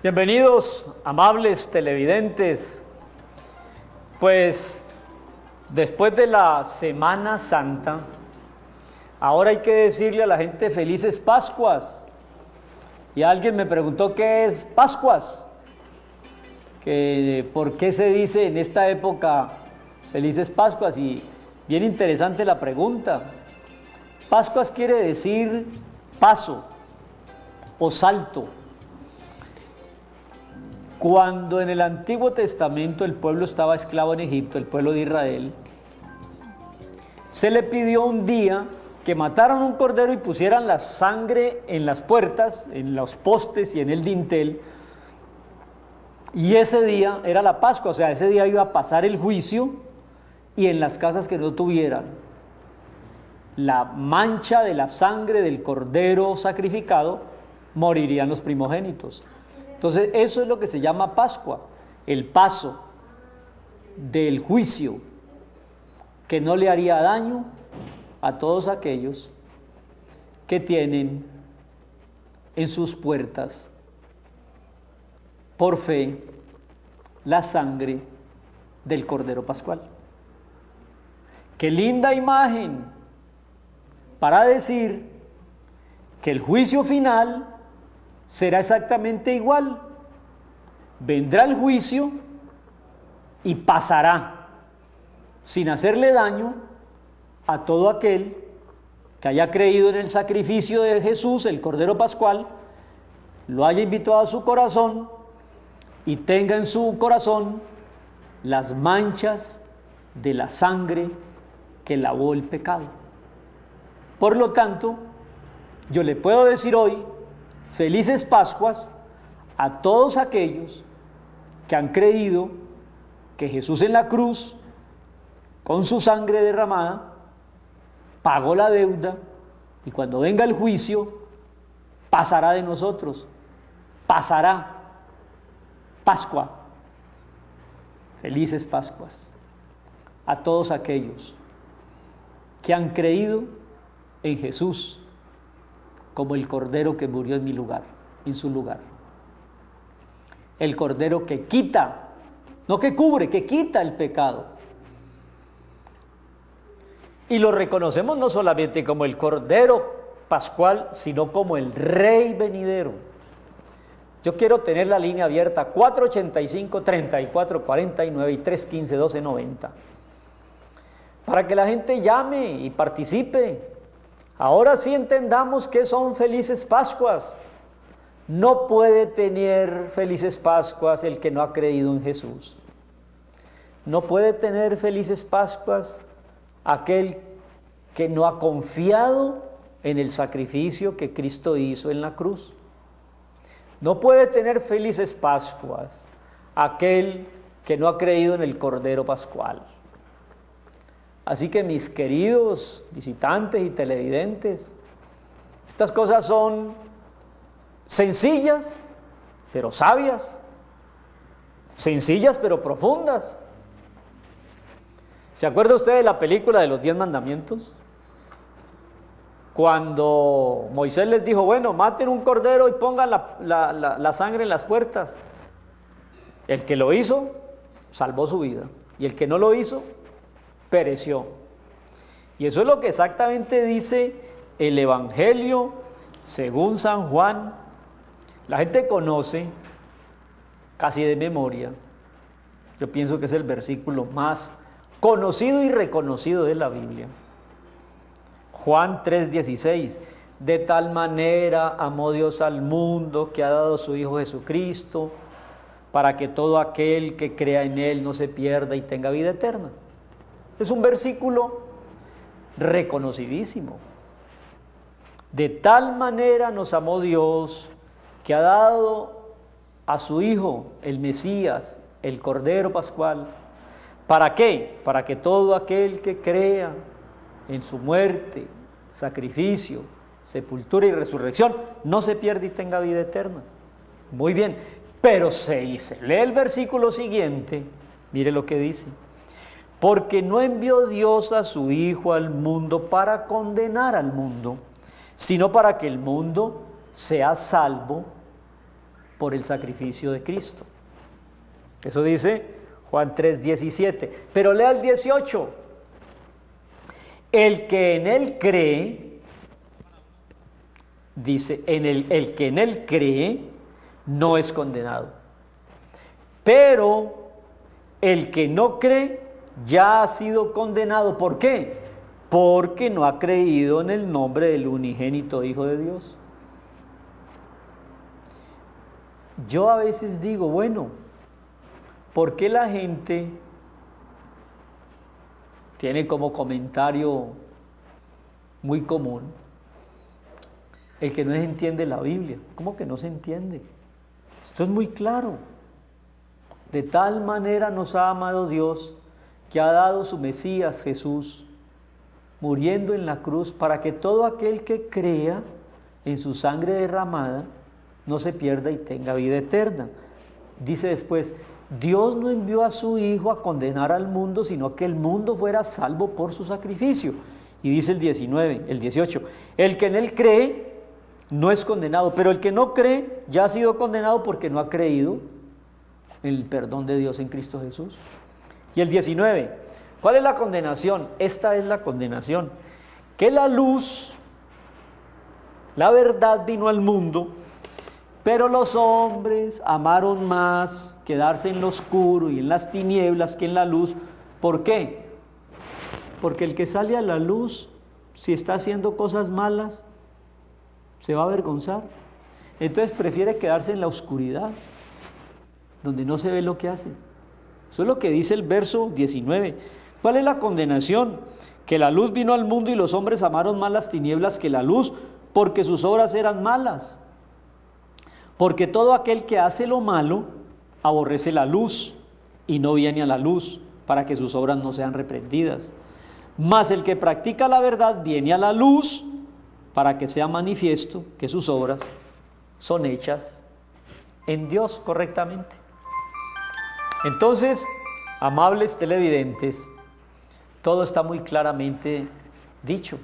Bienvenidos, amables televidentes. Pues después de la Semana Santa, ahora hay que decirle a la gente felices Pascuas. Y alguien me preguntó qué es Pascuas, que por qué se dice en esta época felices Pascuas, y bien interesante la pregunta. Pascuas quiere decir paso o salto. Cuando en el Antiguo Testamento el pueblo estaba esclavo en Egipto, el pueblo de Israel, se le pidió un día que mataran un cordero y pusieran la sangre en las puertas, en los postes y en el dintel, y ese día era la Pascua, o sea, ese día iba a pasar el juicio, y en las casas que no tuvieran la mancha de la sangre del cordero sacrificado, morirían los primogénitos. Entonces eso es lo que se llama Pascua, el paso del juicio que no le haría daño a todos aquellos que tienen en sus puertas por fe la sangre del Cordero Pascual. ¡Qué linda imagen! Para decir que el juicio final será exactamente igual. Vendrá el juicio y pasará sin hacerle daño a todo aquel que haya creído en el sacrificio de Jesús, el Cordero Pascual, lo haya invitado a su corazón y tenga en su corazón las manchas de la sangre que lavó el pecado. Por lo tanto, yo le puedo decir hoy felices Pascuas a todos aquellos que han creído que Jesús en la cruz, con su sangre derramada, pagó la deuda, y cuando venga el juicio, pasará de nosotros, pasará. Pascua. Felices Pascuas a todos aquellos que han creído en Jesús como el Cordero que murió en mi lugar, en su lugar. El Cordero que quita, no que cubre, que quita el pecado. Y lo reconocemos no solamente como el Cordero Pascual, sino como el Rey venidero. Yo quiero tener la línea abierta 485-3449 y 315-1290 para que la gente llame y participe. Ahora sí entendamos qué son felices Pascuas. No puede tener felices Pascuas el que no ha creído en Jesús. No puede tener felices Pascuas aquel que no ha confiado en el sacrificio que Cristo hizo en la cruz. No puede tener felices Pascuas aquel que no ha creído en el Cordero Pascual. Así que mis queridos visitantes y televidentes, estas cosas son sencillas, pero sabias, sencillas, pero profundas. ¿Se acuerda usted de la película de los 10 mandamientos? Cuando Moisés les dijo, bueno, maten un cordero y pongan la sangre en las puertas. El que lo hizo, salvó su vida, y el que no lo hizo, pereció. Y eso es lo que exactamente dice el Evangelio según San Juan. La gente conoce casi de memoria. Yo pienso que es el versículo más conocido y reconocido de la Biblia. Juan 3:16. De tal manera amó Dios al mundo que ha dado a su Hijo Jesucristo, para que todo aquel que crea en Él no se pierda y tenga vida eterna. Es un versículo reconocidísimo. De tal manera nos amó Dios que ha dado a su Hijo, el Mesías, el Cordero Pascual. ¿Para qué? Para que todo aquel que crea en su muerte, sacrificio, sepultura y resurrección no se pierda y tenga vida eterna. Muy bien, pero se lee el versículo siguiente, mire lo que dice. Porque no envió Dios a su Hijo al mundo para condenar al mundo, sino para que el mundo sea salvo por el sacrificio de Cristo. Eso dice Juan 3:17. Pero lea el 18. El que en él cree, dice, el que en él cree no es condenado. Pero el que no cree ya ha sido condenado. ¿Por qué? Porque no ha creído en el nombre del unigénito Hijo de Dios. Yo a veces digo, bueno, ¿por qué la gente tiene como comentario muy común el que no se entiende la Biblia? ¿Cómo que no se entiende? Esto es muy claro. De tal manera nos ha amado Dios que ha dado su Mesías Jesús, muriendo en la cruz, para que todo aquel que crea en su sangre derramada no se pierda y tenga vida eterna. Dice después, Dios no envió a su Hijo a condenar al mundo, sino que el mundo fuera salvo por su sacrificio. Y dice el 18, el que en él cree no es condenado, pero el que no cree ya ha sido condenado porque no ha creído en el perdón de Dios en Cristo Jesús. Y el 19, ¿cuál es la condenación? Esta es la condenación, que la luz, la verdad vino al mundo, pero los hombres amaron más quedarse en lo oscuro y en las tinieblas que en la luz. ¿Por qué? Porque el que sale a la luz, si está haciendo cosas malas, se va a avergonzar. Entonces prefiere quedarse en la oscuridad, donde no se ve lo que hace. Eso es lo que dice el verso 19. ¿Cuál es la condenación? Que la luz vino al mundo y los hombres amaron más las tinieblas que la luz, porque sus obras eran malas. Porque todo aquel que hace lo malo aborrece la luz y no viene a la luz, para que sus obras no sean reprendidas. Mas el que practica la verdad viene a la luz, para que sea manifiesto que sus obras son hechas en Dios correctamente. Entonces, amables televidentes, todo está muy claramente dicho.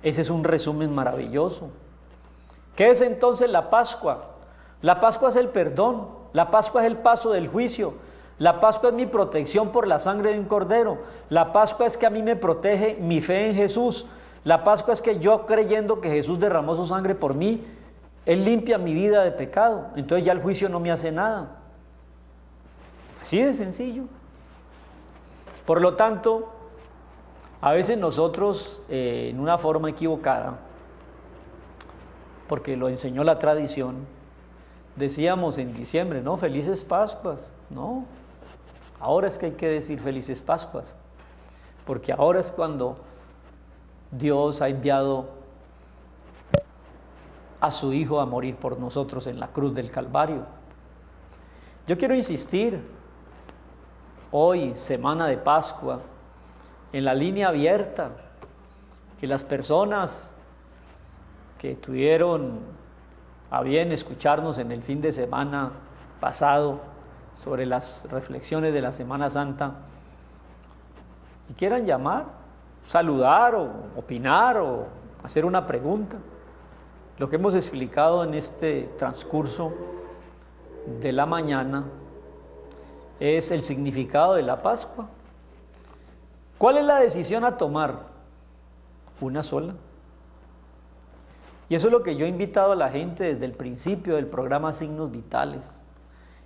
Ese es un resumen maravilloso. ¿Qué es entonces la Pascua? La Pascua es el perdón, la Pascua es el paso del juicio, la Pascua es mi protección por la sangre de un cordero, la Pascua es que a mí me protege mi fe en Jesús, la Pascua es que yo, creyendo que Jesús derramó su sangre por mí, Él limpia mi vida de pecado, entonces ya el juicio no me hace nada. Así de sencillo. Por lo tanto, a veces nosotros, en una forma equivocada, porque lo enseñó la tradición, decíamos en diciembre, no, felices Pascuas. No, ahora es que hay que decir felices Pascuas, porque ahora es cuando Dios ha enviado a su Hijo a morir por nosotros en la cruz del Calvario. Yo quiero insistir, hoy, semana de Pascua, en la línea abierta, que las personas que tuvieron a bien escucharnos en el fin de semana pasado sobre las reflexiones de la Semana Santa y quieran llamar, saludar o opinar o hacer una pregunta. Lo que hemos explicado en este transcurso de la mañana es el significado de la Pascua. ¿Cuál es la decisión a tomar? Una sola. Y eso es lo que yo he invitado a la gente desde el principio del programa Signos Vitales,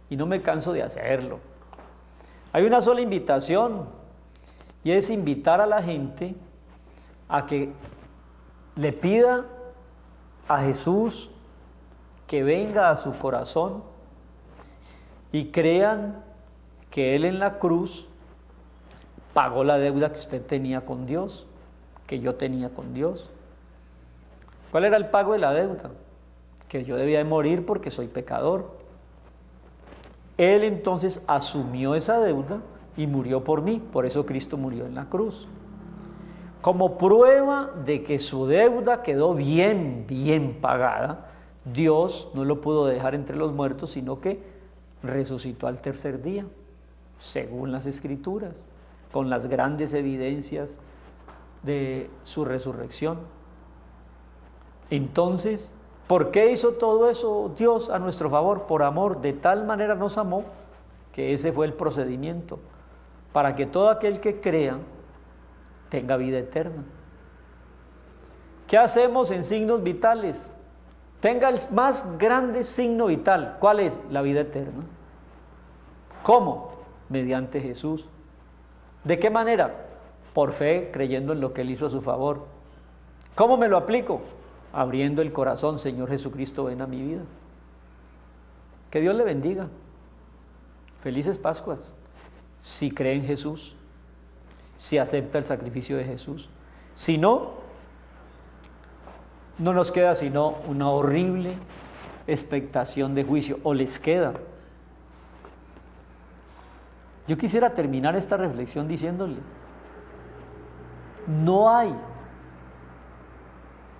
y no me canso de hacerlo. Hay una sola invitación, y es invitar a la gente a que le pida a Jesús que venga a su corazón y crean que Él en la cruz pagó la deuda que usted tenía con Dios, que yo tenía con Dios. ¿Cuál era el pago de la deuda? Que yo debía de morir porque soy pecador. Él entonces asumió esa deuda y murió por mí, por eso Cristo murió en la cruz. Como prueba de que su deuda quedó bien pagada, Dios no lo pudo dejar entre los muertos, sino que resucitó al tercer día, según las Escrituras, con las grandes evidencias de su resurrección. Entonces, ¿Por qué hizo todo eso Dios a nuestro favor? Por amor. De tal manera nos amó que ese fue el procedimiento, para que todo aquel que crea tenga vida eterna. ¿Qué hacemos en signos vitales? Tenga el más grande signo vital. ¿Cuál es? La vida eterna. ¿Cómo? Mediante Jesús. ¿De qué manera? Por fe, creyendo en lo que Él hizo a su favor. ¿Cómo me lo aplico? Abriendo el corazón. Señor Jesucristo, ven a mi vida. Que Dios le bendiga. Felices Pascuas. Si cree en Jesús, si acepta el sacrificio de Jesús. Si no, no nos queda sino una horrible expectación de juicio, o les queda. Yo quisiera terminar esta reflexión diciéndole: no hay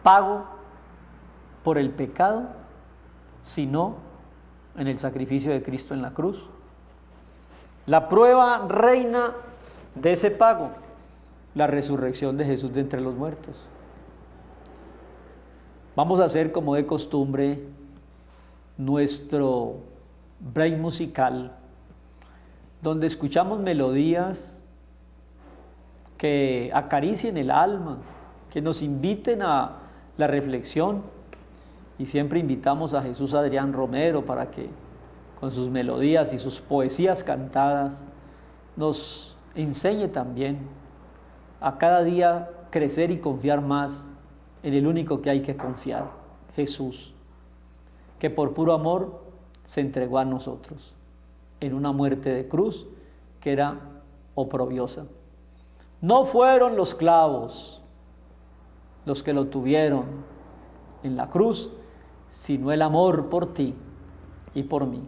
pago por el pecado sino en el sacrificio de Cristo en la cruz. La prueba reina de ese pago, la resurrección de Jesús de entre los muertos. Vamos a hacer, como de costumbre, nuestro break musical, donde escuchamos melodías que acaricien el alma, que nos inviten a la reflexión. Y siempre invitamos a Jesús Adrián Romero para que con sus melodías y sus poesías cantadas nos enseñe también a cada día crecer y confiar más en el único que hay que confiar, Jesús, que por puro amor se entregó a nosotros en una muerte de cruz que era oprobiosa. No fueron los clavos los que lo tuvieron en la cruz, sino el amor por ti y por mí.